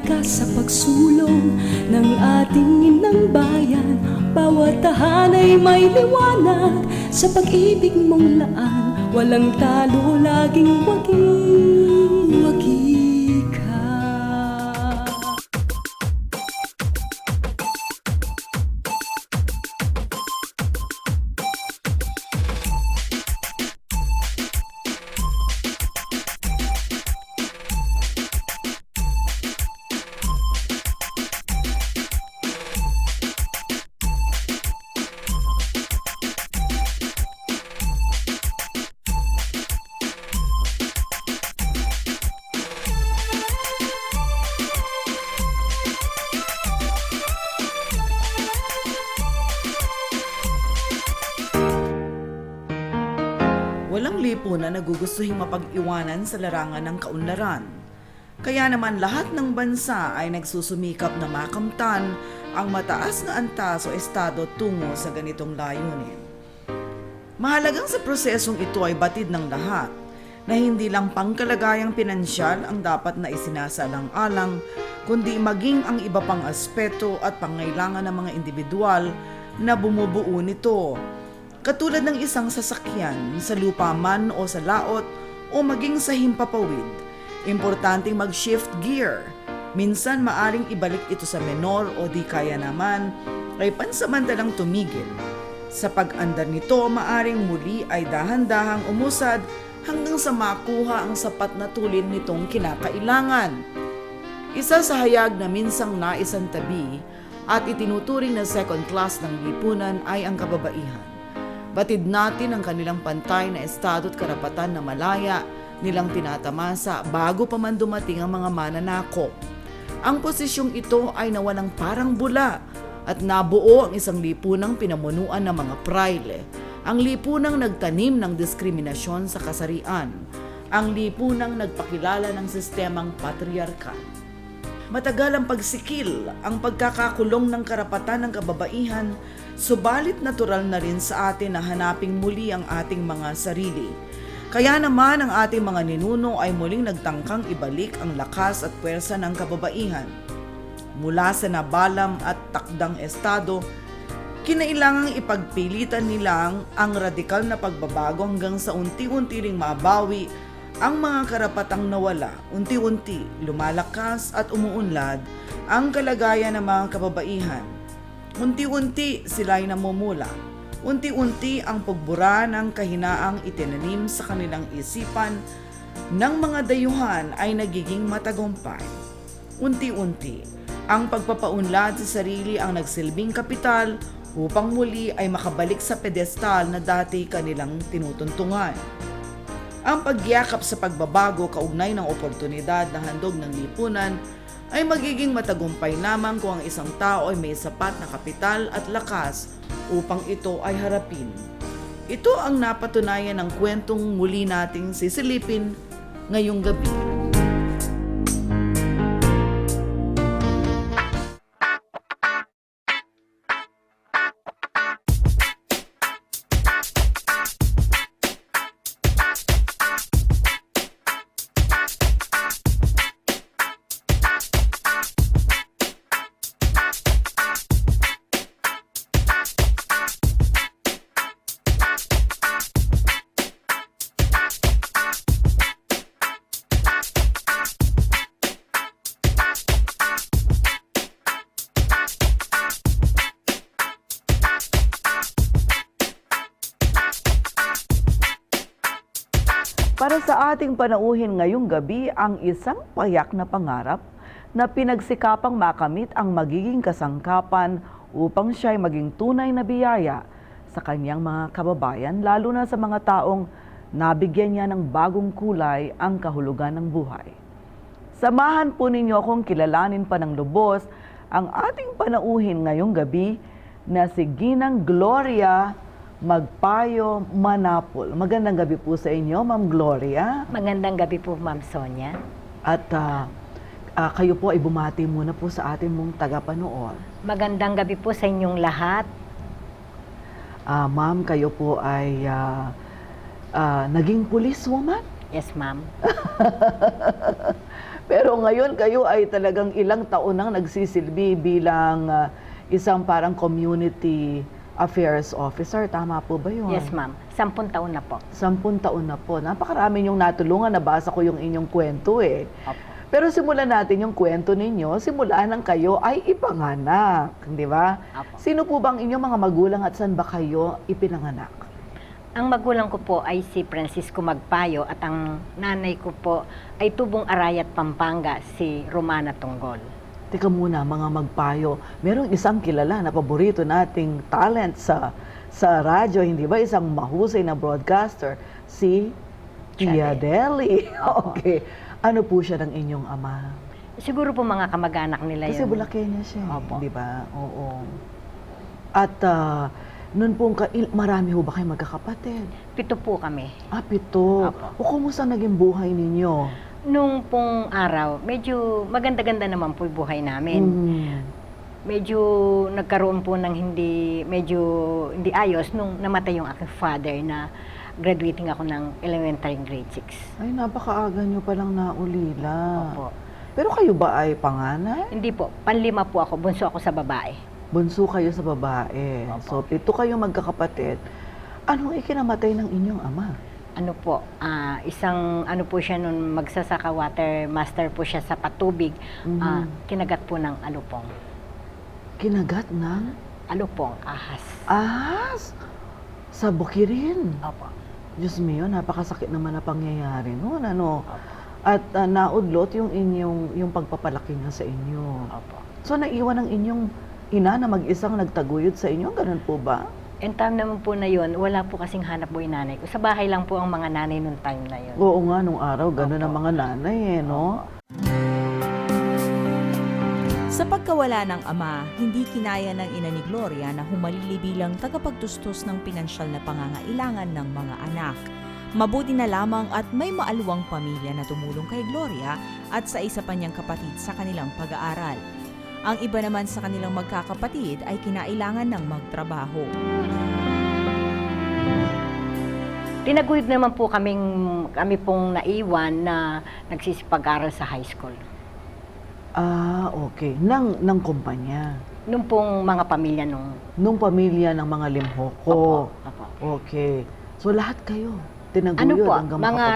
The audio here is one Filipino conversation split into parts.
ka sa pagsulong ng ating inang bayan. Bawat tahanay may liwanag sa pag-ibig mong laan. Walang talo, laging wagi ka. Walang lipunan na gugustuhing mapag-iwanan sa larangan ng kaunlaran. Kaya naman lahat ng bansa ay nagsusumikap na makamtan ang mataas na antas o estado tungo sa ganitong layunin. Mahalagang sa prosesong ito ay batid ng lahat na hindi lang pangkalagayang pinansyal ang dapat na isinasalang-alang, kundi maging ang iba pang aspeto at pangailangan ng mga individual na bumubuo nito. Katulad ng isang sasakyan sa lupa man o sa laot o maging sa himpapawid, importanteng mag-shift gear. Minsan maaring ibalik ito sa menor o di kaya naman ay pansamantalang tumigil. Sa pag-andar nito, maaring muli ay dahan-dahang umusad hanggang sa makuha ang sapat na tulin nitong kinakailangan. Isa sa hayag na minsang naisantabi at itinuturing na second class ng lipunan ay ang kababaihan. Batid natin ang kanilang pantay na estado at karapatan na malaya nilang tinatamasa bago pa man dumating ang mga mananakop. Ang posisyong ito ay nawalang parang bula at nabuo ang isang lipunang pinamunuan ng mga praile, ang lipunang nagtanim ng diskriminasyon sa kasarian, ang lipunang nagpakilala ng sistemang patriarkal. Matagal ang pagsikil, ang pagkakakulong ng karapatan ng kababaihan, subalit natural na rin sa atin na hanaping muli ang ating mga sarili. Kaya naman ang ating mga ninuno ay muling nagtangkang ibalik ang lakas at puwersa ng kababaihan. Mula sa nabalam at takdang estado, kinailangang ipagpilitan nilang ang radikal na pagbabago hanggang sa unti-unti ring mabawi ang mga karapatang nawala. Unti-unti lumalakas at umuunlad ang kalagayan ng mga kababaihan. Unti-unti sila'y namumula. Unti-unti ang pagbura ng kahinaang itinanim sa kanilang isipan ng mga dayuhan ay nagiging matagumpay. Unti-unti, ang pagpapaunlad sa sarili ang nagsilbing kapital upang muli ay makabalik sa pedestal na dati kanilang tinutuntungan. Ang pagyakap sa pagbabago kaugnay ng oportunidad na handog ng lipunan ay magiging matagumpay lamang kung ang isang tao ay may sapat na kapital at lakas upang ito ay harapin. Ito ang napatunayan ng kwentong muli nating sisilipin ngayong gabi. Para sa ating panauhin ngayong gabi ang isang payak na pangarap na pinagsikapang makamit ang magiging kasangkapan upang siya'y maging tunay na biyaya sa kanyang mga kababayan, lalo na sa mga taong nabigyan niya ng bagong kulay ang kahulugan ng buhay. Samahan po ninyo akong kilalanin pa ng lubos ang ating panauhin ngayong gabi na si Ginang Gloria Magpayo Manapol. Magandang gabi po sa inyo, Ma'am Gloria. Magandang gabi po, Ma'am Sonia. At kayo po ay bumati muna po sa ating mong tagapanood. Magandang gabi po sa inyong lahat. Ma'am, kayo po ay naging policewoman? Yes, Ma'am. Pero ngayon kayo ay talagang ilang taon nang nagsisilbi bilang isang parang community affairs officer. Tama po ba yun? Yes, ma'am. 10 taon na po. 10 taon na po. Napakarami yung natulungan. Nabasa ko yung inyong kwento eh. Opo. Pero simulan natin yung kwento ninyo. Simula nang kayo ay ipanganak. Di ba? Opo. Sino po bang inyong mga magulang at saan ba kayo ipinanganak? Ang magulang ko po ay si Francisco Magpayo at ang nanay ko po ay Tubong Arayat, Pampanga, si Romana Tunggol. Teka muna, mga Magpayo. Merong isang kilala na paborito nating talent sa radyo, hindi ba? Isang mahusay na broadcaster, si Tia Deli. Opo. Okay. Ano po siya ng inyong ama? Siguro po mga kamag-anak nila Kasi yun. Bulakenyo siya, Opo. di ba? Oo. At noon pong marami ho ba kayo magkakapatid? 7 po kami. 7. Opo. O kumusta naging buhay ninyo? Nung pong araw, medyo maganda-ganda naman po yung buhay namin. Medyo nagkaroon po ng medyo hindi ayos nung namatay yung aking father na graduating ako ng elementary grade 6. Ay, napakaaga nyo palang naulila. Opo. Pero kayo ba ay panganay? Hindi po, panlima po ako, bunso ako sa babae. Bunso kayo sa babae. Opo. So, 7 kayong magkakapatid. Anong ikinamatay ng inyong ama? Ano po, isang ano po siya nun, magsasaka water master po siya sa patubig. Kinagat po ng alupong. Kinagat ng? Alupong, ahas. Ahas? Sa bukirin? Opo. Diyos mio, napakasakit naman na pangyayari noon, ano? Opo. At naudlot yung pagpapalaki niya sa inyo. Opo. So, naiwan ng inyong ina na mag-isang nagtaguyod sa inyo? Ganun po ba? And time naman po na yun, wala po kasing hanap buhay nanay ko. Sa bahay lang po ang mga nanay nung time na yun. Oo nga, nung araw, ganun Opo. ang mga nanay eh, no? Sa pagkawala ng ama, hindi kinaya ng ina ni Gloria na humalili bilang tagapagtustos ng pinansyal na pangangailangan ng mga anak. Mabuti na lamang at may maalwang pamilya na tumulong kay Gloria at sa isa pa niyang kapatid sa kanilang pag-aaral. Ang iba naman sa kanilang magkakapatid ay kinailangan ng magtrabaho. Tinaguyod naman po kami pong naiwan na nagsisipag-aral sa high school. Okay. Ng kumpanya. Nung pong mga pamilya Nung pamilya ng mga Limhoko. Opo. Okay. So, lahat kayo, Ano tinaguyod po, hanggang mga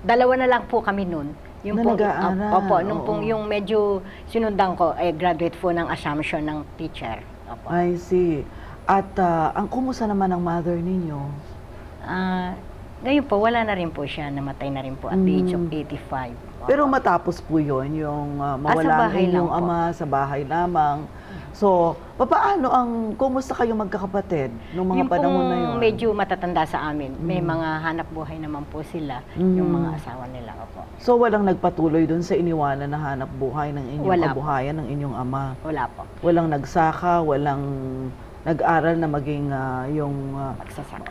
dalawa na lang po kami nun. Na nag-aaral, Opo, nung oo. pong yung medyo sinundan ko, graduate po ng Assumption ng teacher. Opo. I see. At ang kumusta naman ang mother ninyo? Ngayon po, wala na rin po siya. Namatay na rin po at the age of 85. Opo. Pero matapos po yun, yung sa mawala ang bahay lang inyong po. ama sa bahay lamang. So, kumusta kayo magkakapatid nung mga Yung panahon na yun? pong medyo matatanda sa amin, may mga hanap buhay naman po sila, yung mga asawa nila. Opo. So, walang nagpatuloy dun sa iniwanan na hanap buhay ng inyong Wala po. kabuhayan ng inyong ama? Wala po. Walang nagsaka, walang nag-aral na maging yung Magsasaka.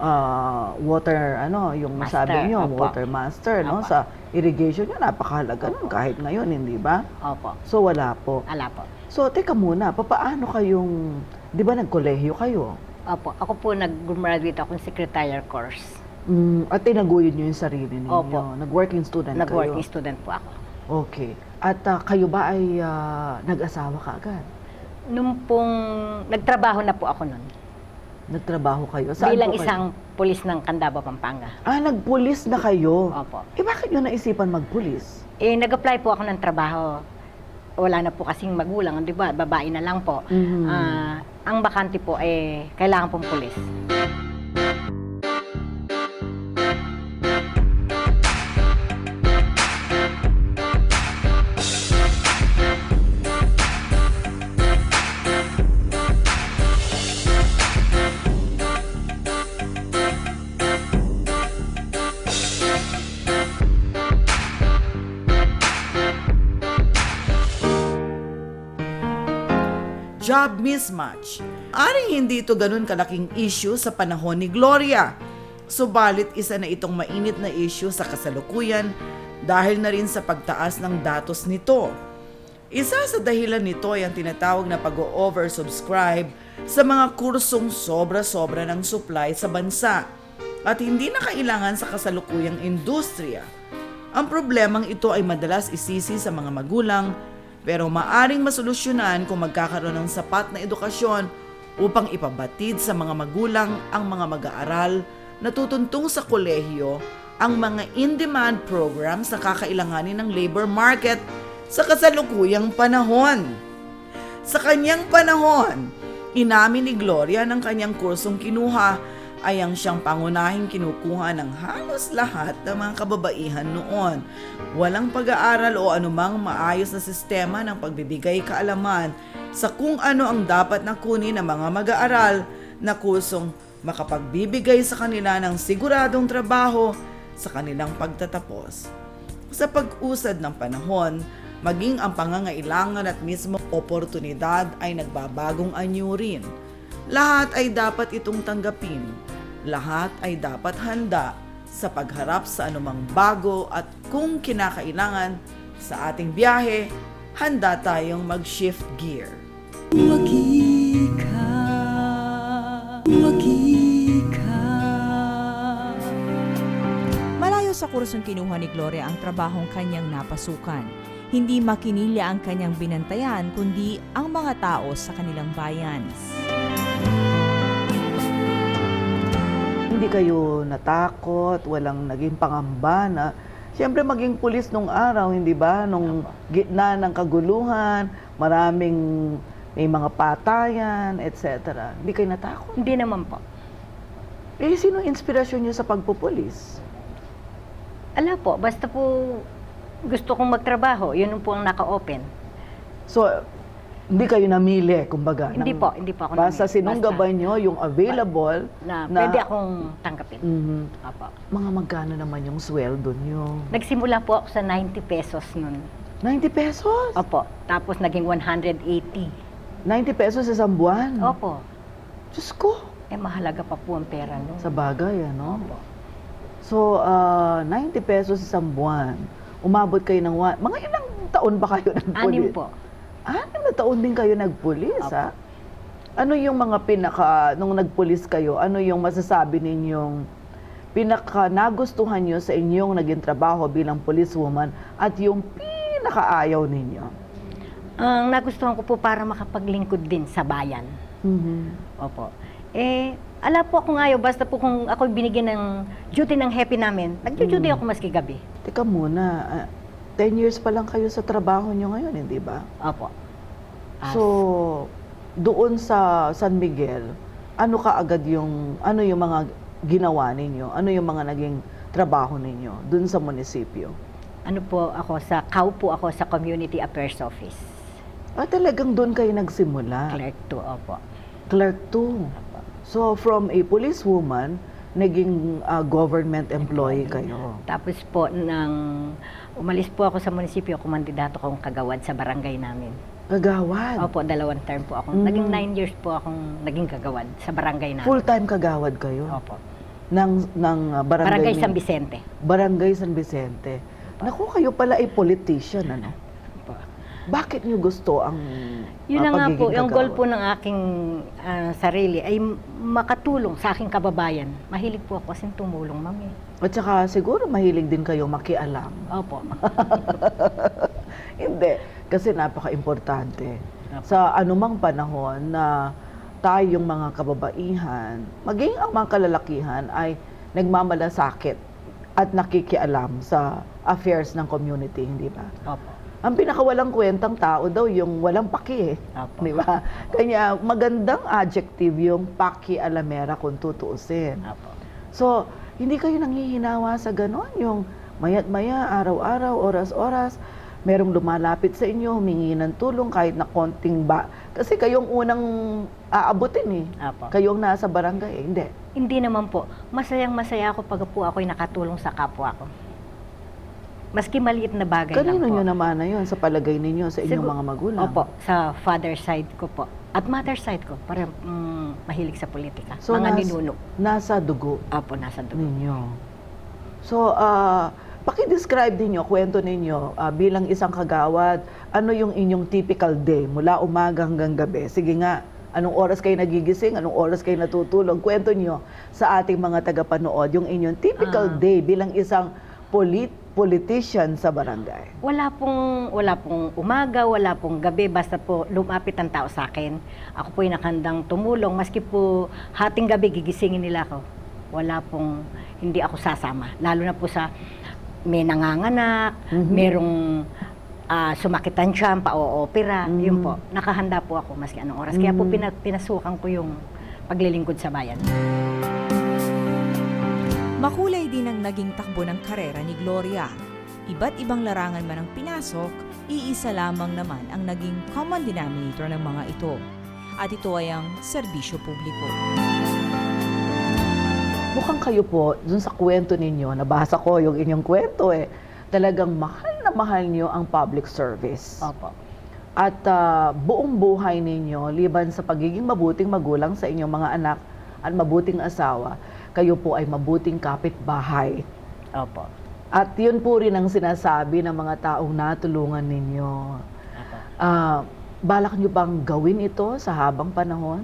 water, yung Master, sabi niyo, opo. water master, no? Opo. Sa irrigation niya, napakahalaga nun kahit ngayon, hindi ba? Opo. So, wala po. Wala po. So, teka muna, papaano kayong, di ba nagkolehiyo kayo? Opo. Ako po nag-graduate akong secretarial course. At tinaguyod niyo yung sarili ninyo. Opo. Nag-working student Nag-working kayo. student po ako. Okay. At kayo ba ay nag-asawa ka agad? Nung pong nagtrabaho na po ako nun. Nagtrabaho kayo? Saan Bilang po kayo? isang pulis ng Candaba, Pampanga. Nagpulis na kayo? Opo. Bakit nyo naisipan magpulis? Nag-apply po ako ng trabaho. Wala na po kasing magulang, di ba? Babae na lang po. Ang bakante po kailangan pong pulis. Job mismatch. Aring hindi ito ganun kalaking issue sa panahon ni Gloria. Subalit isa na itong mainit na issue sa kasalukuyan dahil na rin sa pagtaas ng datos nito. Isa sa dahilan nito ay ang tinatawag na pag-oversubscribe sa mga kursong sobra-sobra ng supply sa bansa at hindi na kailangan sa kasalukuyang industriya. Ang problemang ito ay madalas isisi sa mga magulang, pero maaring masolusyonan kung magkakaroon ng sapat na edukasyon upang ipabatid sa mga magulang ang mga mag-aaral na tutuntong sa kolehiyo ang mga in-demand programs na kakailanganin ng labor market sa kasalukuyang panahon. Sa kanyang panahon, inamin ni Gloria ng kanyang kursong kinuha ay ang siyang pangunahing kinukuha ng halos lahat ng mga kababaihan noon. Walang pag-aaral o anumang maayos na sistema ng pagbibigay kaalaman sa kung ano ang dapat na kunin ng mga mag-aaral na kursong makapagbibigay sa kanila ng siguradong trabaho sa kanilang pagtatapos. Sa pag-usad ng panahon, maging ang pangangailangan at mismo oportunidad ay nagbabagong anyo rin. Lahat ay dapat itong tanggapin. Lahat ay dapat handa sa pagharap sa anumang bago at kung kinakailangan sa ating biyahe, handa tayong mag-shift gear. Wagi ka, wagi ka. Malayo sa kursong kinuha ni Gloria ang trabahong kanyang napasukan. Hindi makinilya ang kanyang binantayan, kundi ang mga tao sa kanilang bayan. Hindi kayo natakot, walang naging pangamba na siyempre maging pulis nung araw, hindi ba? Nung gitna ng kaguluhan, may mga patayan, etc. Hindi kayo natakot? Hindi naman po. Eh, sino inspirasyon niyo sa pagpupulis? Ala po, basta po gusto kong magtrabaho, yun po ang naka-open. So, hindi kayo namili, kumbaga. Hindi po ako Basta namili. sinunggaban nyo yung available Na pwede akong tanggapin. Mhm. Opo. Mga magkano naman yung sweldo nyo? Nagsimula po ako sa 90 pesos nun. 90 pesos? Opo. Tapos naging 180. 90 pesos isang buwan? Opo. Diyos ko. Eh, mahalaga pa po ang pera nun. Sa bagay, ano? Opo. So, 90 pesos isang buwan. Umabot kayo ng mga ilang taon ba kayo nagpulis? 6 po. 6 na taon din kayo nagpulis, Opo. ha? Ano yung mga nung nagpulis kayo, ano yung masasabi ninyong nagustuhan nyo sa inyong naging trabaho bilang policewoman at yung pinakaayaw ninyo? Ang nagustuhan ko po para makapaglingkod din sa bayan. Opo. Eh, ala po ako ngayon, basta po kung ako binigyan ng duty ng happy namin, nag-duty ako maski gabi. Teka muna, 10 years pa lang kayo sa trabaho nyo ngayon, hindi ba? Opo. So, doon sa San Miguel, ano yung mga ginawa ninyo? Ano yung mga naging trabaho ninyo doon sa munisipyo? Ano po ako, CAU ako sa Community Affairs Office. Talagang doon kayo nagsimula? Clerk 2, opo. Clerk 2. So, from a policewoman, naging government employee kayo? Tapos po, umalis po ako sa munisipyo, kumandidato akong kagawad sa barangay namin. Kagawad? Opo, 2 term po ako. Naging 9 years po akong naging kagawad sa barangay namin. Full-time kagawad kayo? Opo. Ng Barangay San Vicente. Barangay San Vicente. Naku, kayo pala ay politician, ano? Opo. Bakit niyo gusto ang Yun na nga po, pagiging yung goal kagawad? po ng aking sarili ay makatulong sa aking kababayan. Mahilig po ako kasing tumulong, mami. At saka siguro mahilig din kayo makialam. Opo. Hindi, kasi napaka-importante. Sa anumang panahon na tayong mga kababaihan, maging ang mga kalalakihan ay nagmamalasakit at nakikialam sa affairs ng community, hindi ba? Opo. Ang pinakawalang kwentang tao daw yung walang paki, Opo. di ba? Kanya magandang adjective yung paki-alamera kung tutuusin. Opo. So, hindi kayo nanghihinawa sa ganon, yung maya't maya, araw-araw, oras-oras, merong lumalapit sa inyo, humingi ng tulong kahit na konting ba. Kasi kayong unang aabutin eh. Opo. Kayong nasa barangay eh. Hindi. Hindi naman po. Masayang-masaya ako pag po ako'y nakatulong sa kapwa ko. Maski maliit na bagay Kanino lang po. nyo naman na yun sa palagay ninyo sa inyong Sigur- mga magulang? Opo, sa father side ko po. At mother side ko, parang mahilig sa politika. So, mga ninuno. Nasa dugo Opo, nasa dugo. ninyo. So, paki-describe ninyo, kwento ninyo, bilang isang kagawad, ano yung inyong typical day mula umaga hanggang gabi? Sige nga, anong oras kayo nagigising, anong oras kayo natutulog? Kwento nyo sa ating mga tagapanood, yung inyong typical day bilang isang politician sa barangay? Wala pong umaga, wala pong gabi, basta po lumapit ang tao sa akin. Ako po yung nakandang tumulong, maski po hating gabi gigisingin nila ako. Hindi ako sasama. Lalo na po sa may nanganganak, merong sumakitan siya, pa-o-opera, yun po. Nakahanda po ako maski anong oras. Kaya po pinasukan ko yung paglilingkod sa bayan. Makulay din ang naging takbo ng karera ni Gloria. Iba't ibang larangan man ang pinasok, iisa lamang naman ang naging common denominator ng mga ito. At ito ay ang serbisyo publiko. Mukhang kayo po, dun sa kwento ninyo, nabasa ko yung inyong kwento talagang mahal na mahal nyo ang public service. Opo. At buong buhay ninyo, liban sa pagiging mabuting magulang sa inyong mga anak at mabuting asawa, kayo po ay mabuting kapitbahay. Opo. At yun po rin ang sinasabi ng mga taong natulungan ninyo. Opo. Balak nyo bang gawin ito sa habang panahon?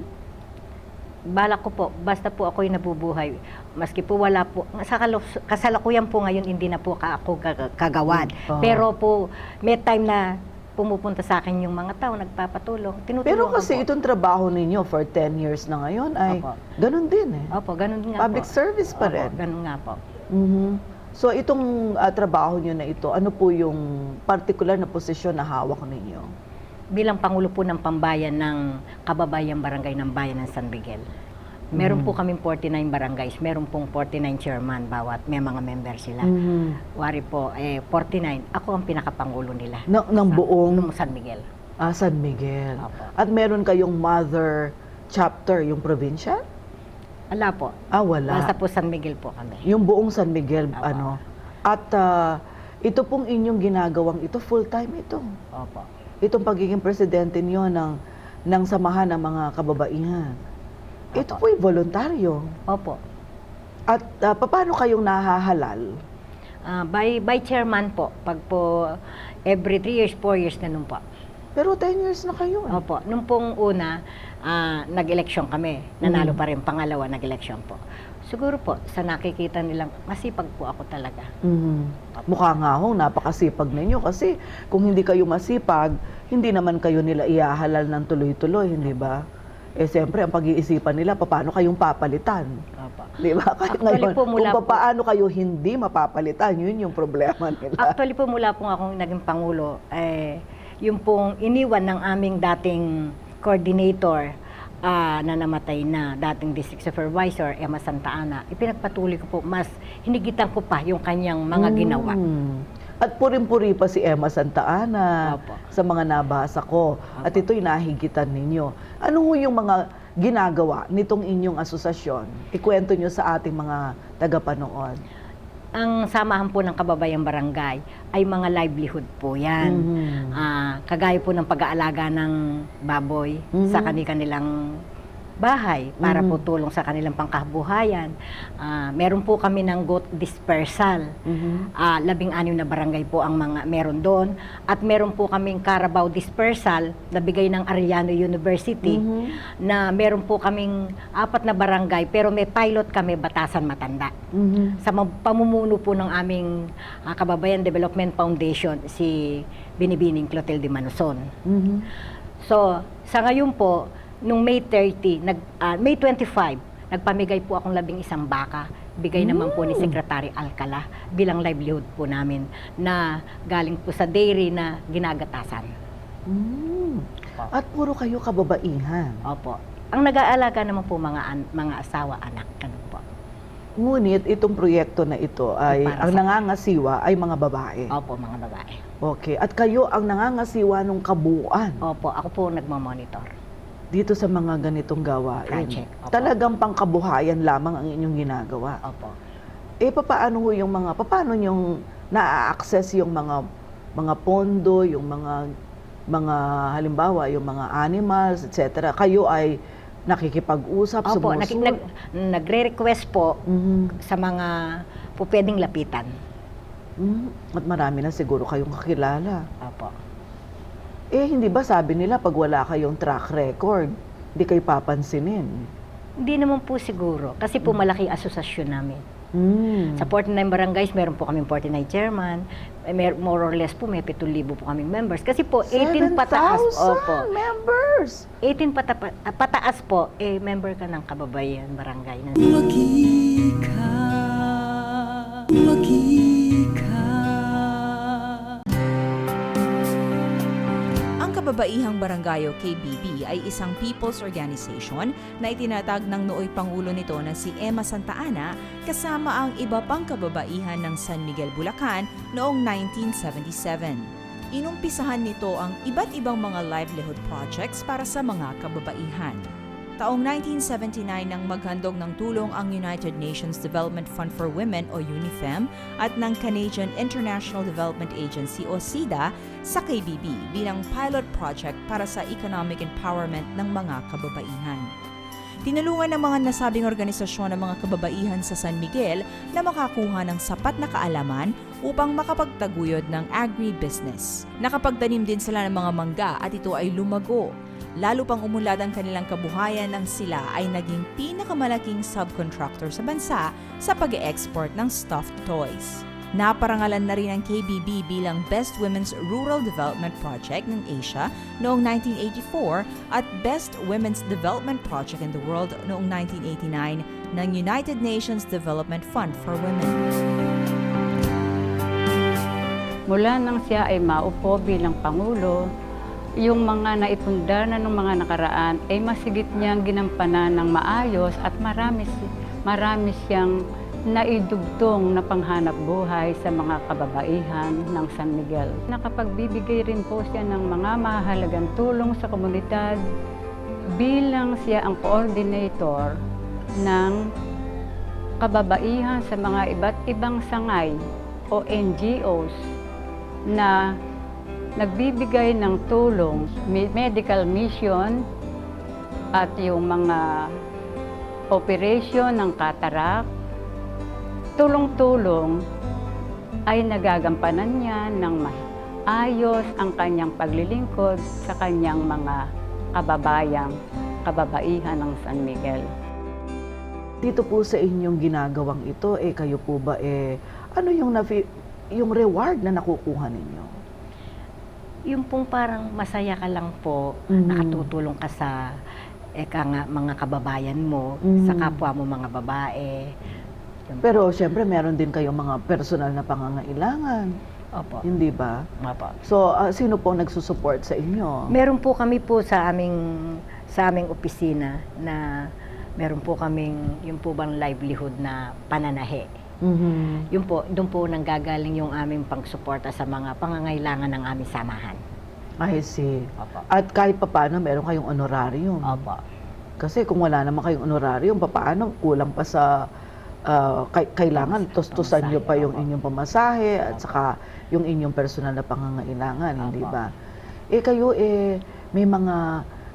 Balak ko po, basta po ako'y nabubuhay. Maski po wala po, sa kasalukuyan po ngayon, hindi na po ako kagawad. Pero po, may time na pumupunta sa akin yung mga tao, nagpapatulong. Tinutulungan Pero kasi po. itong trabaho ninyo for 10 years na ngayon ay Opo. ganun din Opo, ganun nga Public po. service pa Opo, rin. ganun nga po. So itong trabaho nyo na ito, ano po yung particular na posisyon na hawak ninyo? Bilang Pangulo po ng Pambayan ng Kababayang Barangay ng Bayan ng San Miguel. Meron po kaming 49 barangays, meron pong 49 chairman bawat, may mga member sila. Wari po, 49, ako ang pinakapangulo nila. Ng buong Ng San Miguel. San Miguel. Opo. At meron kayong mother chapter, yung probinsya? Wala po. Wala. Basta po San Miguel po kami. Yung buong San Miguel, Opo. ano. At ito pong inyong ginagawang ito, full-time ito. Opo. Itong pagiging presidente niyo ng samahan ng mga kababaihan. Ito Opo. po'y voluntaryo. Opo. At paano kayong nahahalal? By chairman po. Pag po every 3 years, 4 years ganun po. Pero 10 years na kayo. Opo. Nung pong una, nag-eleksyon kami. Nanalo pa rin. Pangalawa, nag-eleksyon po. Siguro po, sa nakikita nilang, masipag po ako talaga. Mukha nga ho, napakasipag ninyo kasi kung hindi kayo masipag, hindi naman kayo nila ihahalal ng tuloy-tuloy, hindi ba? Siyempre, ang pag-iisipan nila, paano kayong papalitan? Opo. Di ba? Kahit Actually ngayon, po, mula kung paano kayo hindi mapapalitan, yun yung problema nila. Actually po, mula pong akong naging Pangulo, yung pong iniwan ng aming dating coordinator na namatay na, dating district supervisor, Emma Santa Ana, ipinagpatuloy ko po, mas hinigitan ko pa yung kanyang mga ginawa. At puring-puri pa si Emma Santa Ana Opo. sa mga nabasa ko. At ito'y nahigitan ninyo. Ano ho yung mga ginagawa nitong inyong asosasyon? Ikwento nyo sa ating mga tagapanood. Ang samahan po ng kababayang barangay ay mga livelihood po yan. Kagaya po ng pag-aalaga ng baboy sa kanilang bahay para po tulong sa kanilang pangkabuhayan. Meron po kami ng goat dispersal. 16 na barangay po ang mga meron doon. At meron po kaming Carabao dispersal na bigay ng Arellano University na meron po kaming 4 na barangay pero may pilot kami Batasan Matanda. Sa pamumuno po ng aming Kababayan Development Foundation, si Binibining Clotilde Manuson. So, sa ngayon po, nung May 30, May 25, nagpamigay po akong 11 baka. Bigay naman po ni Secretary Alcala bilang livelihood po namin na galing po sa dairy na ginagatasan. At puro kayo kababaihan. Opo. Ang nag-aalaga naman po mga asawa, anak. Ganun po. Ngunit itong proyekto na ito ay Para ang sa- nangangasiwa ay mga babae. Opo, mga babae. Okay. At kayo ang nangangasiwa ng kabuuan Opo, ako po nagmamonitor. dito sa mga ganitong gawain. Project, opo. Talagang pangkabuhayan lamang ang inyong ginagawa. Opo. Paano ho yung paano yung na-access yung mga pondo, yung mga halimbawa, yung mga animals, etc. Kayo ay nakikipag-usap, Opo, sumusunod. nagre-request po Mhm. sa mga po pwedeng lapitan. At marami na siguro kayong kakilala. Opo. Hindi ba sabi nila pag wala kayong track record, hindi kayo papansinin? Hindi naman po siguro. Kasi po malaki asosasyon namin. Mm. Sa 49 barangays, meron po kaming 49 chairman. More or less po, may 7,000 po kaming members. Kasi po, 18 pataas. 7,000 members! 18 pataas po, member ka ng kababayan barangay. Makika, makika. Ang Kababaihang Barangayo KBB ay isang people's organization na itinatag ng nooy pangulo nito na si Emma Santa Ana kasama ang iba pang kababaihan ng San Miguel, Bulacan noong 1977. Inumpisahan nito ang iba't ibang mga livelihood projects para sa mga kababaihan. Taong 1979 nang maghandog ng tulong ang United Nations Development Fund for Women o UNIFEM at ng Canadian International Development Agency o SIDA sa KBB bilang pilot project para sa economic empowerment ng mga kababaihan. Tinulungan ng mga nasabing organisasyon ng mga kababaihan sa San Miguel na makakuha ng sapat na kaalaman upang makapagtaguyod ng agribusiness. Nakapagtanim din sila ng mga mangga at ito ay lumago. Lalo pang umunlad ang kanilang kabuhayan nang sila ay naging pinakamalaking subcontractor sa bansa sa pag-e-export ng stuffed toys. Naparangalan na rin ang KBB bilang Best Women's Rural Development Project ng Asia noong 1984 at Best Women's Development Project in the World noong 1989 ng United Nations Development Fund for Women. Mula nang siya ay maupo bilang Pangulo, yung mga naipundar na ng mga nakaraan ay masigit niyang ginampanan ng maayos at marami siyang naidugtong na panghanap buhay sa mga kababaihan ng San Miguel. Nakapagbibigay rin po siya ng mga mahalagang tulong sa komunidad bilang siya ang coordinator ng kababaihan sa mga iba't ibang sangay o NGOs na nagbibigay ng tulong, medical mission at yung mga operation ng katarak, tulong-tulong ay nagagampanan niya ng maayos ang kanyang paglilingkod sa kanyang mga kababaihan ng San Miguel. Dito po sa inyong ginagawang ito, kayo po ba, ano yung reward na nakukuha ninyo? Yung pong parang masaya ka lang po, Mhm. nakatutulong ka sa mga kababayan mo, Mhm. sa kapwa mo mga babae. Yun po. Pero siyempre meron din kayong mga personal na pangangailangan, Opo. hindi ba? Opo. So, sino po nagsusupport sa inyo? Meron po kami po sa aming opisina na meron po kaming yung po bang livelihood na pananahe. Mhm. Yun po, doon po nanggagaling yung aming pangsuporta sa mga pangangailangan ng aming samahan. I see. Opo. At kahit papaano meron kayong honorarium. Opo. Kasi kung wala naman kayong honorarium, papaano kulang pa sa kailangan tustusan nyo pa yung inyong pamasahe at saka yung inyong personal na pangangailangan, hindi ba? Kayo may mga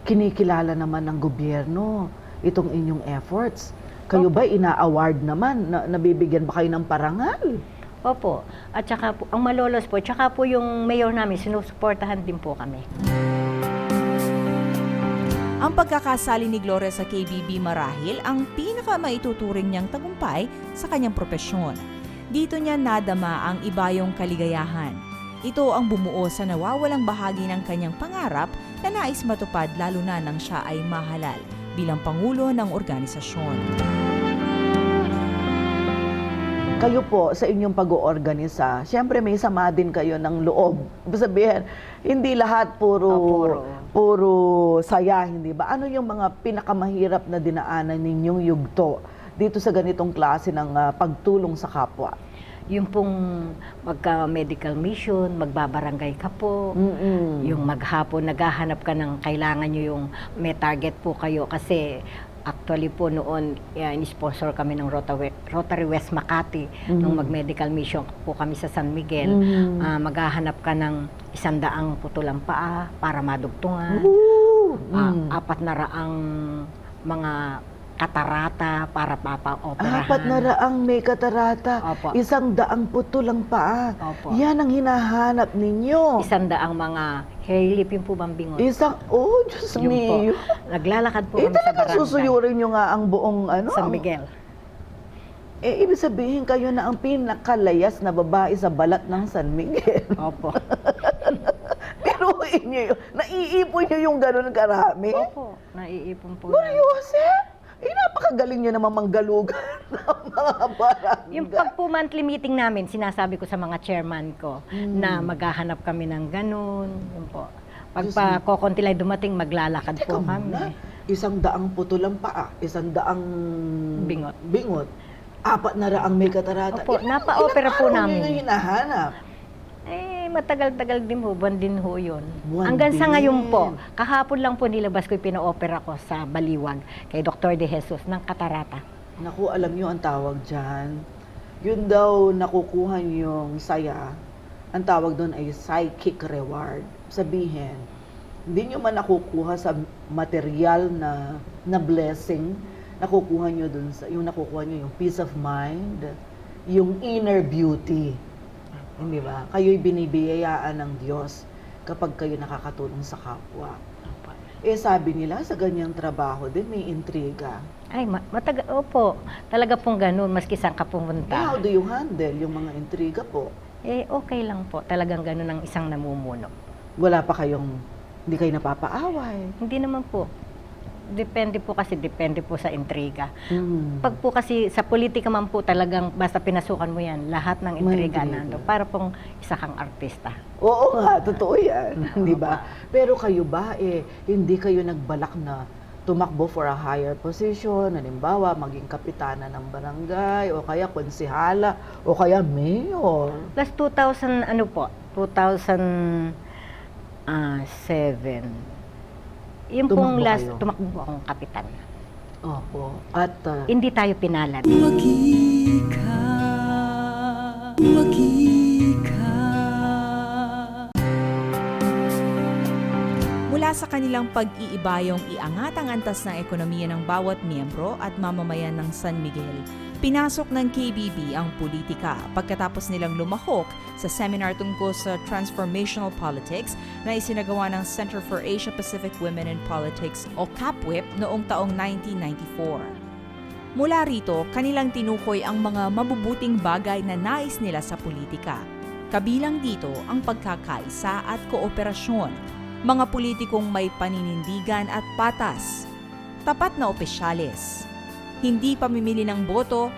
kinikilala naman ng gobyerno itong inyong efforts. Kayo ba ina-award naman? Nabibigyan ba kayo ng parangal? Opo. At saka po, ang malolos po, tsaka po yung mayor namin, sinusuportahan din po kami. Ang pagkakasali ni Gloria sa KBB marahil ang pinakamaituturing niyang tagumpay sa kanyang propesyon. Dito niya nadama ang ibayong kaligayahan. Ito ang bumuo sa nawawalang bahagi ng kanyang pangarap na nais matupad lalo na nang siya ay mahalal bilang pangulo ng organisasyon. Kayo po, sa inyong pag-oorganisa, siyempre may sama din kayo ng loob. Sabihin, hindi lahat puro saya, hindi ba? Ano yung mga pinakamahirap na dinaanan ninyong yugto dito sa ganitong klase ng pagtulong sa kapwa? Yung pong magka-medical mission, magbabarangay ka po, yung maghapon naghahanap ka ng kailangan nyo yung may target po kayo kasi actually po noon, in-sponsor kami ng Rotary West Makati nung mag-medical mission po kami sa San Miguel. Maghahanap ka ng 100 putulang paa para madugtungan, 400 mga katarata para papa-operahan. 400 may katarata, Opo. 100 putulang paa. Opo. Yan ang hinahanap ninyo. 100 mga hairlip yung po bambingon. Diyos Yung po. mio. Naglalakad po kami sa Talagang barangay. susuyurin nyo nga ang buong San Miguel. Eh, ibig sabihin kayo na ang pinakalayas na babae sa balat ng San Miguel. Opo. Pero inyo, naiipon nyo yung ganun karami. Opo, naiipon po Maria namin. Jose, napakagaling nyo naman manggalugan ng mga barangay. Yung pag po monthly meeting namin, sinasabi ko sa mga chairman ko na maghahanap kami ng ganun. Yun po. Pag Diyos pa kokonti lang dumating, maglalakad Teka po muna, kami. 100 putulang paa, 100 bingot, 4 na raang may katarata. Opo, napa-opera po Ilang araw namin. nyo yung hinahanap? Matagal-tagal din ho, buwan din ho yun. Buwan Hanggang sa din. ngayon po, kahapon lang po nilabas ko yung pina-opera ko sa Baliwag kay Dr. De Jesus ng katarata. Naku, alam nyo ang tawag dyan. Yun daw nakukuha yung saya. Ang tawag doon ay psychic reward. Sabihin, hindi nyo man nakukuha sa material na blessing, nakukuha nyo doon sa, yung nakukuha nyo yung peace of mind, yung inner beauty. Hindi ba? Kayo'y binibiyayaan ng Diyos kapag kayo nakakatulong sa kapwa. Eh sabi nila, sa ganyang trabaho din may intriga. Ay, opo, talaga pong ganun, maski saan ka Eh, pumunta. how do you handle yung mga intriga po? Okay lang po, talagang ganun ang isang namumuno. Wala pa kayong, hindi kayo napapaaway. Hindi naman po. Depende po sa intriga. Mm. Pag po kasi sa politika man po talagang basta pinasukan mo yan, lahat ng intriga May intriga. nando. Para pong isa kang artista. Oo nga, totoo yan. Di ba? Pero kayo ba, hindi kayo nagbalak na tumakbo for a higher position, halimbawa, maging kapitana ng barangay, o kaya konsihala, o kaya mayor? Last 2000, 2007. Yung Tumakbo pong last, kayo? tumakbo po akong kapitan. Opo. At Hindi tayo pinalad. Wagi ka. Mula sa kanilang pag-iibayong iangat ang antas ng ekonomiya ng bawat miyembro at mamamayan ng San Miguel, pinasok ng KBB ang politika pagkatapos nilang lumahok sa seminar tungkol sa transformational politics na isinagawa ng Center for Asia-Pacific Women in Politics o CAPWIP noong taong 1994. Mula rito, kanilang tinukoy ang mga mabubuting bagay na nais nila sa politika. Kabilang dito ang pagkakaisa at kooperasyon, mga politikong may paninindigan at patas, tapat na opisyales, hindi pamimili ng boto,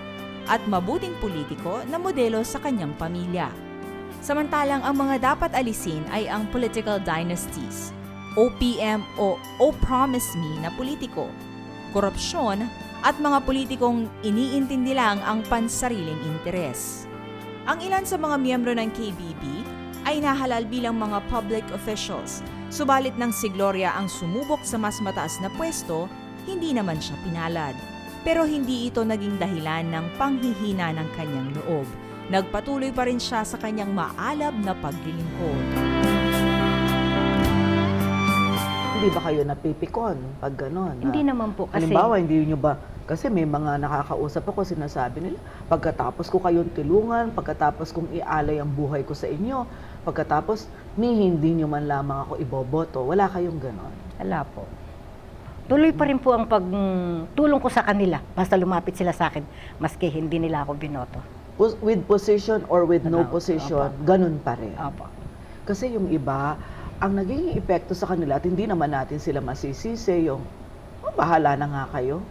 at mabuting politiko na modelo sa kanyang pamilya. Samantalang ang mga dapat alisin ay ang political dynasties, OPM o O-Promise Me na politiko, korupsyon, at mga politikong iniintindi lang ang pansariling interes. Ang ilan sa mga miyembro ng KBB ay nahalal bilang mga public officials, subalit nang si Gloria ang sumubok sa mas mataas na pwesto, hindi naman siya pinalad. Pero hindi ito naging dahilan ng panghihina ng kanyang loob. Nagpatuloy pa rin siya sa kanyang maalab na paglilingkod. hindi ba kayo napipikon pag gano'n? Hindi naman po kasi Halimbawa, hindi nyo ba, kasi may mga nakakausap ako, sinasabi nila, pagkatapos ko kayong tulungan, pagkatapos kong ialay ang buhay ko sa inyo, pagkatapos hindi nyo man lamang ako iboboto, wala kayong gano'n. wala po. Tuloy pa rin po ang pagtulong ko sa kanila basta lumapit sila sa akin maski hindi nila ako binoto. With position or with no Ano, position, opo. ganun pa rin. Opo. Kasi yung iba, ang naging epekto sa kanila at hindi naman natin sila masisisi yung, bahala na nga kayo.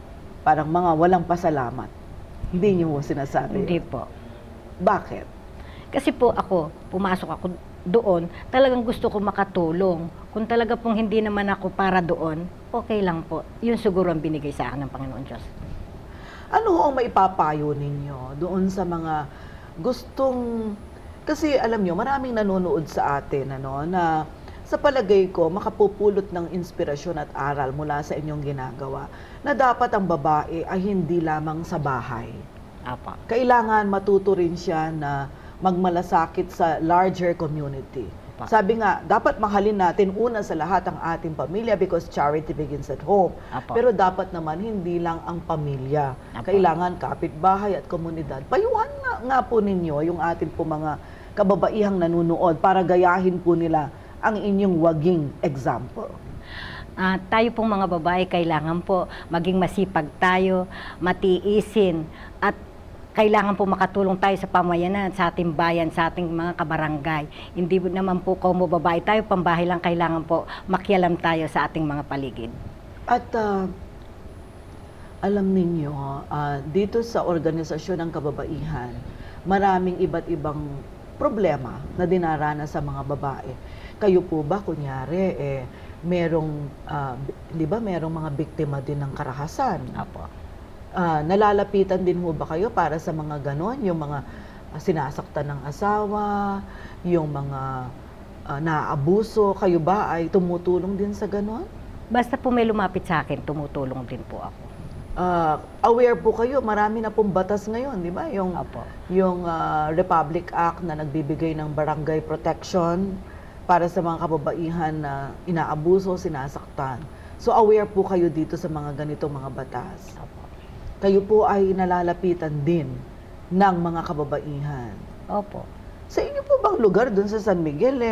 Parang mga walang pasalamat. Hindi nyo sinasabi. Hindi po. Bakit? Kasi po ako, pumasok ako doon, talagang gusto ko makatulong. Kung talaga pong hindi naman ako para doon, okay lang po. Yun siguro ang binigay sa akin ng Panginoon Diyos. Ano ang maipapayo ninyo doon sa mga gustong... Kasi alam nyo, maraming nanonood sa atin na sa palagay ko, makapupulot ng inspirasyon at aral mula sa inyong ginagawa na dapat ang babae ay hindi lamang sa bahay. Apa. Kailangan matuto rin siya na magmalasakit sa larger community. Apa. Sabi nga, dapat mahalin natin una sa lahat ang ating pamilya because charity begins at home. Apa. Pero dapat naman hindi lang ang pamilya. Apa. Kailangan kapitbahay at komunidad. Payuhan nga po ninyo yung ating po mga kababaihang nanunood para gayahin po nila ang inyong waging example. Tayo pong mga babae, kailangan po maging masipag tayo, matiisin, at kailangan po makatulong tayo sa pamayanan, sa ating bayan, sa ating mga kabarangay. Hindi naman po kung babae tayo, pambahay lang, kailangan po makialam tayo sa ating mga paligid. At alam ninyo, dito sa organisasyon ng kababaihan, maraming iba't ibang problema na dinaranas sa mga babae. Kayo po ba, kunyari, merong, di ba, merong mga biktima din ng karahasan? Opo. Nalalapitan din mo ba kayo para sa mga ganon? Yung mga sinasaktan ng asawa, yung mga naaabuso, kayo ba ay tumutulong din sa ganon? Basta po may lumapit sa akin, tumutulong din po ako. Aware po kayo, marami na pong batas ngayon, di ba? Opo. Yung Republic Act na nagbibigay ng barangay protection para sa mga kababaihan na inaabuso, sinasaktan. So aware po kayo dito sa mga ganitong mga batas. Opo. Kayo po ay nalalapitan din ng mga kababaihan. Opo. Sa inyo po bang lugar dun sa San Miguel,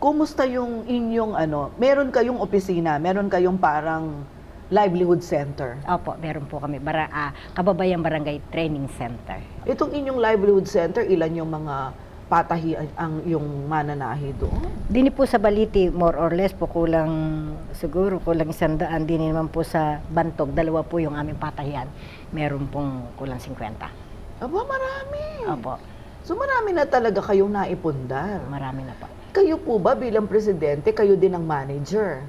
kumusta yung inyong meron kayong opisina, meron kayong parang livelihood center? Opo, meron po kami. Kababayan Barangay Training Center. Itong inyong livelihood center, ilan yung mga patahi ang yung mananahi doon? Dini po sa Baliti, more or less po siguro kulang 100. Dini naman po sa Bantog, 2 po yung aming patahian. Meron pong kulang 50. Aba, marami. Opo, So marami na talaga kayong naipundar. marami na po. Kayo po ba bilang presidente, kayo din ang manager?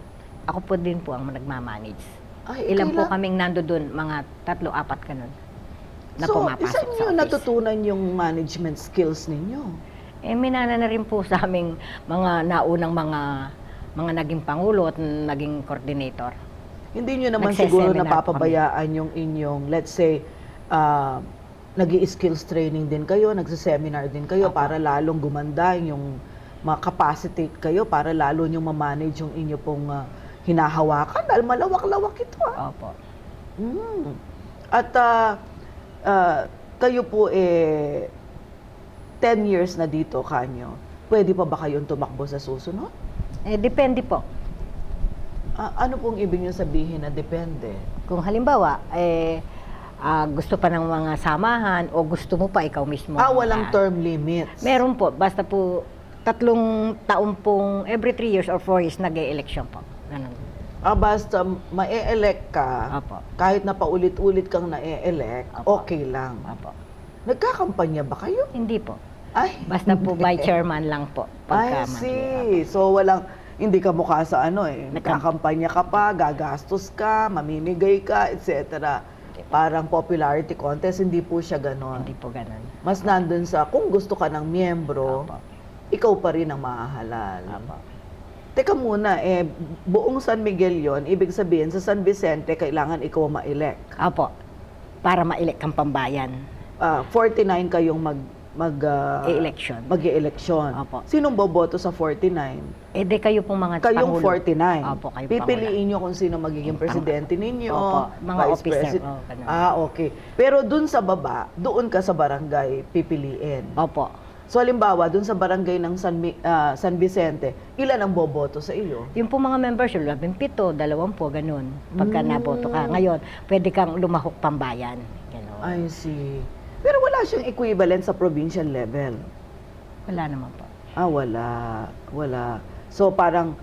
Ako po din po ang nagmamanage. Ay, Ilan po kailan- kaming nando doon, mga 3-4 ganun, na So, pumapasok isa sa niyo office. natutunan yung management skills ninyo? Minana na rin po sa aming mga naunang mga naging pangulo at naging coordinator. Hindi nyo naman siguro Nagseseminar po napapabayaan yung inyong, let's say, nag-i-skills training din kayo, nagsiseminar din kayo para lalong gumanda yung capacity kayo, para lalo nyo ma-manage yung inyo pong hinahawakan dahil malawak-lawak ito. Opo. At kayo po 10 years na dito kanyo. Pwede pa ba kayong tumakbo sa susunod? Depende po. Ano pong ibig nyo sabihin na depende? Kung halimbawa, gusto pa ng mga samahan o gusto mo pa ikaw mismo. Walang term limits. Meron po. Basta po 3 taon pong every 3 years or 4 years nag-e-election po. Ganun. Basta ma-e-elect ka, Apo. kahit na paulit-ulit kang na-e-elect, Apo. okay lang. Opo. Nagkakampanya ba kayo? Hindi po. Ay, Basta po by chairman lang po. I see. So hindi ka mukha sa nagkakampanya ka pa, gagastos ka, mamimigay ka, etc. Parang popularity contest, hindi po siya ganon. Hindi po ganun. Mas nandun sa kung gusto ka ng miyembro, Apo. ikaw pa rin ang mahahalal. Apo. Teka muna, buong San Miguel yon, ibig sabihin sa San Vicente, kailangan ikaw ma-elect. Opo. Para ma-elect ang pambayan. 49 kayong E-election. mag-e-eleksyon. Opo. Sinong boboto sa 49? Di kayo pong mga Kayong pangulo. 49. Opo, kayo Pipiliin nyo kung sino magiging Yung presidente ninyo, Opo, mga vice officer. president. Ganun. Okay. Pero dun sa baba, doon ka sa barangay pipiliin. Opo. So halimbawa, dun sa barangay ng San Vicente, ilan ang boboto sa iyo? Yung po mga members, 17, 20, ganun. Pagka naboto ka. Ngayon, pwede kang lumahok pambayan. Ganun. I see. Pero wala siyang equivalent sa provincial level. Wala naman po. Wala. So parang,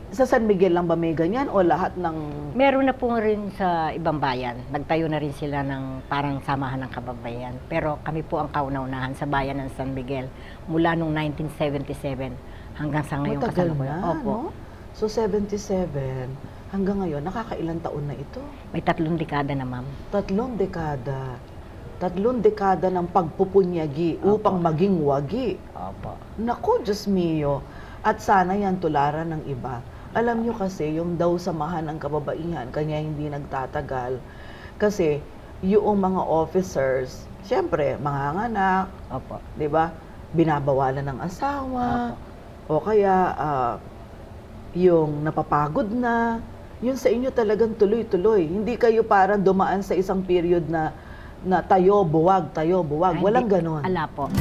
sa San Miguel lang ba may ganyan o lahat ng... Meron na po rin sa ibang bayan. Nagtayo na rin sila ng parang samahan ng kababayan. Pero kami po ang kauna-unahan sa bayan ng San Miguel mula noong 1977 hanggang sa ngayon. Matagal kasalukuyan. na, Opo. no? So 77, hanggang ngayon, nakakailang taon na ito? May 3 dekada na, ma'am. 3 dekada. 3 dekada ng pagpupunyagi upang maging wagi. Opo. Naku, Diyos mio. At sana yan tularan ng iba. Alam nyo kasi, yung daw samahan ng kababaihan, kanya hindi nagtatagal. Kasi, yung mga officers, siyempre, mga anak, Opo. di ba? Binabawalan ng asawa, o kaya, yung napapagod na, yun sa inyo talagang tuloy-tuloy. Hindi kayo parang dumaan sa isang period na tayo, buwag. Ay, Walang hindi. ganon. Ala po.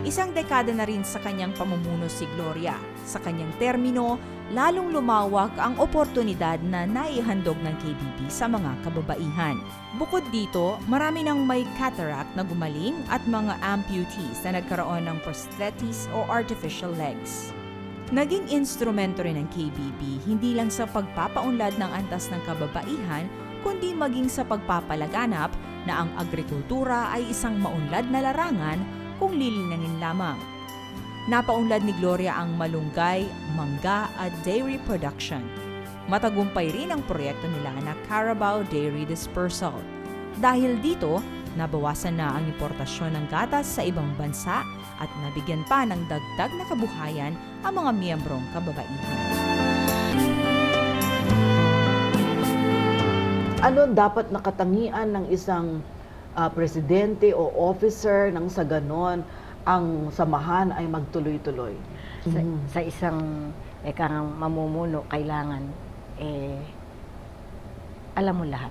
Isang dekada na rin sa kanyang pamumuno si Gloria. Sa kanyang termino, lalong lumawak ang oportunidad na naihandog ng KBP sa mga kababaihan. Bukod dito, marami nang may cataract na gumaling at mga amputees na nagkaroon ng prostheses o artificial legs. Naging instrumento rin ng KBP hindi lang sa pagpapaunlad ng antas ng kababaihan, kundi maging sa pagpapalaganap na ang agrikultura ay isang maunlad na larangan kung lilinangin lamang. Napaunlad ni Gloria ang malunggay, mangga at dairy production. Matagumpay rin ang proyekto nila na Carabao Dairy Dispersal. Dahil dito, nabawasan na ang importasyon ng gatas sa ibang bansa at nabigyan pa ng dagdag na kabuhayan ang mga miyembrong kababaihan. Ano dapat nakatangian ng isang presidente o officer nang sa ganon ang samahan ay magtuloy-tuloy? Sa isang mamumuno, kailangan alam mo lahat.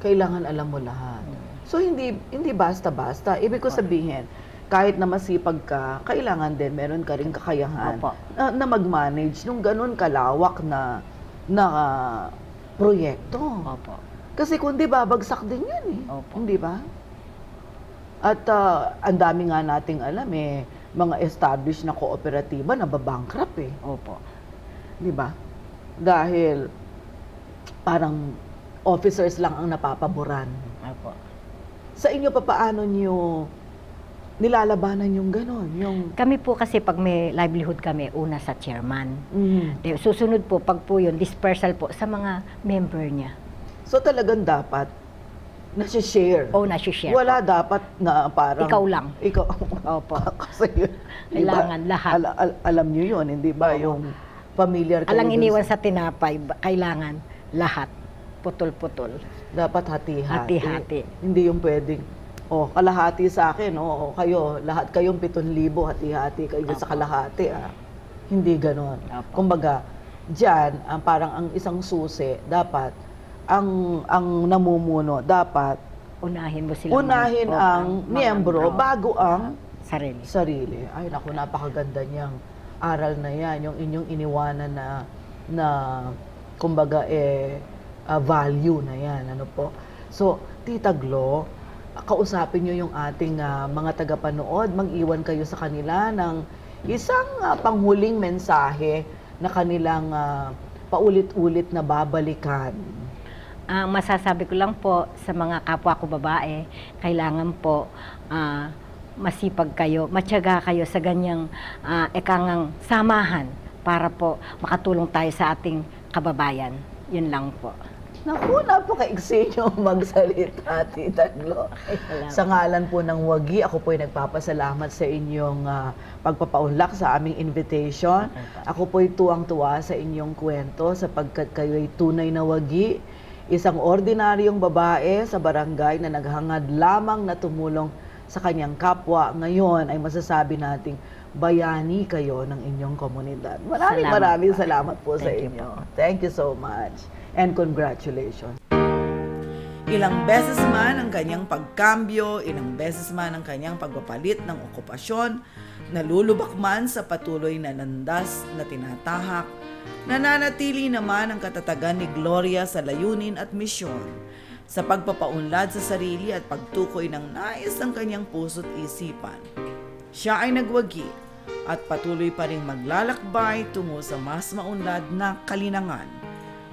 Kailangan alam mo lahat. So hindi basta-basta. Ibig ko sabihin, kahit na masipag ka, kailangan din meron ka ring kakayahan Opo. na mag-manage nung ganun kalawak na proyekto. Opo. Kasi kundi babagsak din yan eh. Opo. Hindi ba? At ang dami nga nating alam mga established na kooperatiba na babankrupt eh. Opo. Di ba? Dahil parang officers lang ang napapaboran. Opo. Sa inyo pa paano nyo nilalabanan yung gano'n? Kami po kasi pag may livelihood kami, una sa chairman. Susunod po, pag po yun, dispersal po sa mga member niya. So talagang dapat nasi-share. O nasi-share. Wala dapat na parang... Ikaw lang. Ikaw. Opo. Kasi yun, Kailangan lahat. alam nyo yun, hindi ba? Yung familiar kayo Alang dun iniwan sa tinapay, kailangan lahat. Putol-putol. dapat hati-hati. Hati-hati. Hindi yung pwedeng, kalahati sa akin, kayo, lahat kayong 7,000, hati-hati kayo sa kalahati. Hindi ganon. Opo. Kumbaga, dyan, parang ang isang susi, dapat, ang namumuno, dapat, Unahin mo sila. unahin ang miyembro bago ang sarili. sarili. Ay, naku, napakaganda niyang aral na yan, yung inyong iniwanan na kumbaga, value na yan. Ano po? So, Tita Glo, kausapin niyo yung ating mga tagapanood, mag-iwan kayo sa kanila ng isang panghuling mensahe na kanilang paulit-ulit na babalikan. Ang masasabi ko lang po sa mga kapwa ko babae, kailangan po masipag kayo, matyaga kayo sa ganyang ekangang samahan para po makatulong tayo sa ating kababayan. Yun lang po. Naku, napaka-iksi nyo magsalita, Tita Glo. Sa ngalan po ng Wagi, ako po ay nagpapasalamat sa inyong pagpapaunlak sa aming invitation. Ako po ay tuwang-tuwa sa inyong kwento sapagkat kayo ay tunay na Wagi, isang ordinaryong babae sa barangay na naghangad lamang na tumulong sa kanyang kapwa. Ngayon ay masasabi nating bayani kayo ng inyong komunidad. Maraming salamat po sa inyo. Thank you so much. And congratulations. Ilang beses man ang kanyang pagkambyo, ilang beses man ang kanyang pagpapalit ng okupasyon, nalulubak man sa patuloy na landas na tinatahak, nananatili naman ang katatagan ni Gloria sa layunin at misyon, sa pagpapaunlad sa sarili at pagtukoy ng nais ng kanyang puso't isipan. Siya ay nagwagi at patuloy pa ring maglalakbay tungo sa mas maunlad na kalinangan,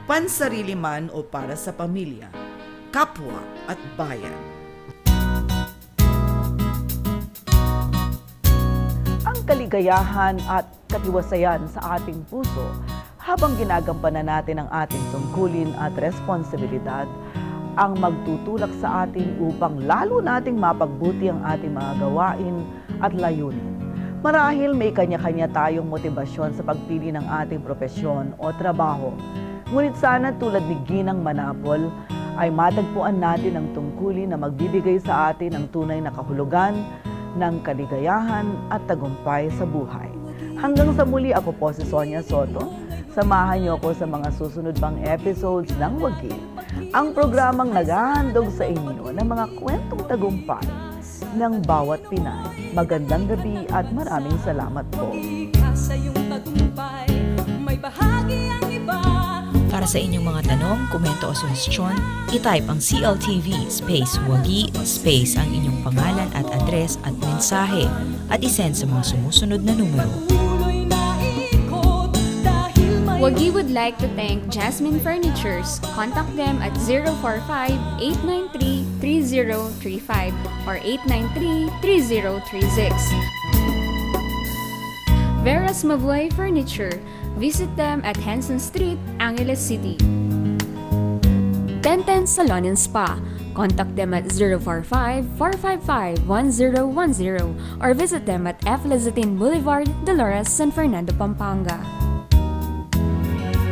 pansarili man o para sa pamilya, kapwa at bayan. Ang kaligayahan at katiwasayan sa ating puso habang ginagampanan natin ang ating tungkulin at responsibilidad ang magtutulak sa atin upang lalo nating mapagbuti ang ating mga gawain at layunin. Marahil may kanya-kanya tayong motibasyon sa pagpili ng ating propesyon o trabaho. Ngunit sana tulad ni Ginang Manapol ay matagpuan natin ang tungkulin na magbibigay sa atin ng tunay na kahulugan ng kaligayahan at tagumpay sa buhay. Hanggang sa muli, ako po si Sonia Soto. Samahan niyo ako sa mga susunod pang episodes ng Wagi, ang programang naghahandog sa inyo ng mga kwentong tagumpay ng bawat Pinay. Magandang gabi at maraming salamat po. Ika sa iyong tagumpay, may bahagi ang iba. Para sa inyong mga tanong, komento o suhestyon, i-type ang CLTV space Wagi space ang inyong pangalan at address at mensahe at isend sa mga sumusunod na numero. Tuloy na ikot dahil may Wagi would like to thank Jasmine Furnitures. Contact them at 045-893-3035 or 893-3036. Veras Mabuhay Furniture. Visit them at Henson Street, Angeles City. 1010 Salon and Spa. Contact them at 045-455-1010 or visit them at F. Lazatin Boulevard, Dolores, San Fernando, Pampanga.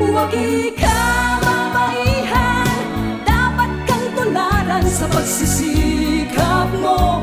Huwag ikaw mabaihan, dapat kang tularan sa pagsisikap mo.